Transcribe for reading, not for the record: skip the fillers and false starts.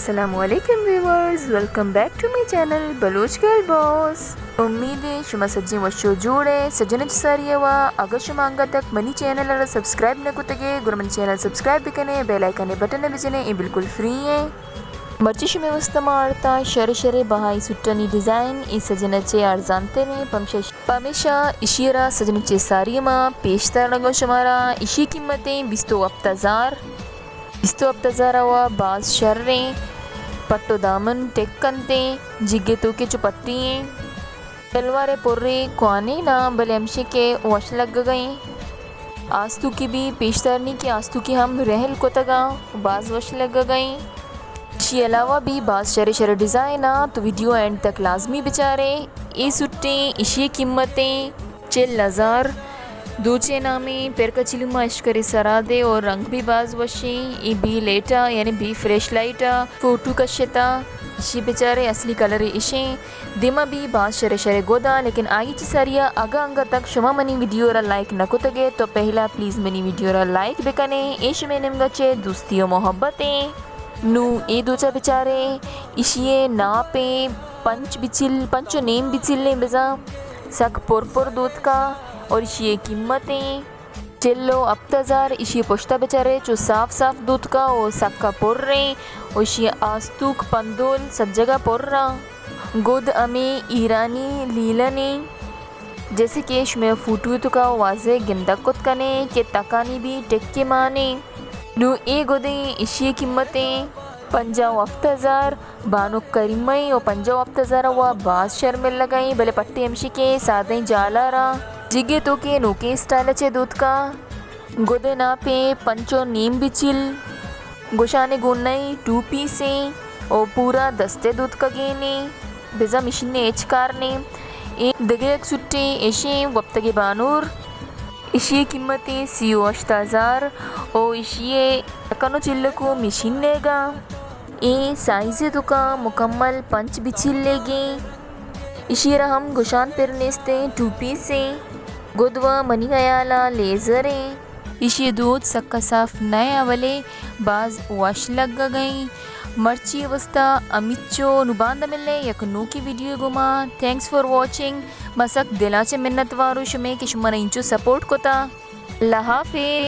अस्सलामुअलैकुम viewers, welcome back to my channel Baloch girl boss. उम्मीद है शुमा सज्जी वशो जोड़े सज्जन सारियवा अगर शुमा अंगा तक मनी चैनल सब्सक्राइब न कुतगे गुर मनी चैनल सब्सक्राइब बिकने बेल आइकन बटन बिजने ये बिल्कुल फ्री है। मर्ची शुमे वस्तमारता शरे शरे बहाई सुट्टनी डिज़ाइन ई सजनचे अर्जानते ने पमेशा इशियरा सजनचे सारियमा पेशतर लगो शुमारा इशी कीमतें बिस्तो अफ्ताजार वा बाज शर्रे पट्टो दामन टेक्कंते जिग्गे तोके चुपत्रिये तलवारे पुर्रे क्वाने ना बले हमशे के वश लग गए आस्तु की भी पेशतरनी की आस्तु की हम रहल को तगा बाज वश लग गई। इसके अलावा भी बाज शरे शरे डिज़ाइन तो वीडियो एंड तक लाजमी बेचारे ये सुट्टे इशी कीमतें चिल हजार दो नामे पेर का चिलुमा इश्करी सरादे और रंग भी बाज वशी ई बी लेटा यानी बी फ्रेश लाइटा फोटो कशता इशी बेचारे असली कलर इशे दिमा भी बाज शरे शरे गोदा लेकिन आगे चिसारिया अगा अंगा तक शुमा मनी वीडियो रा लाइक नको तगे तो पहला प्लीज़ मनी वीडियो रा लाइक बेकने एश में निमगचे दोस्तियों मोहब्बतें नू ए दोचा बेचारे इशिये ना पे पंचो नेम बिचिल बेजा सक पुर दूध का और इशी कीमतें चिल्लो अफ्ताजार इशी पोश्ता बेचारे जो साफ दूध का और सक्का पुर्रे और इशी आस्तुक पंदोल सब जगह पुर्रा गुद अमे ईरानी लीलने जैसे केश में फूटू तो का वाजे गिंदकुत कने के तकानी भी टेक्के माने नू ए गोदे इशी कीमतें 50 अफ्ताजार बानो करीमई और 50 अफ्ताजार वा बाज शर्मिल लगाई भले पट्टी एमशी के सादे जालारा जिगे तो के नोके स्टाइल चे दूध का गोदे ना पे पंचो नीम बिचिल गोशाने गुन्नई 2 पीसे और पूरा दस्ते दूध का गेने बेजा मिशन ने एच कार ने एक दगे सुट्टे ऐशे वक्तगे बानूर इशी कीमतें सीओ अश्ताजार और इशिये तकनो चिल्ल को मिशन लेगा ए साइज़े दुका मुकम्मल पंच बिचिल लेगी इशिरा हम गुशान पिरनेस्ते 2 पीसे गुदवा मनी गयाला लेज़रे इशी दूध सक्का साफ नए अवले बाज वाश लग गई मर्ची अवस्था अमिचो नुबांद मिले यकनू की वीडियो गुमा थैंक्स फॉर वॉचिंग मसक दिलाचे मिन्नत वारू शुमे कि शुमा इंचो सपोर्ट कोता अल्लाह हाफिज़।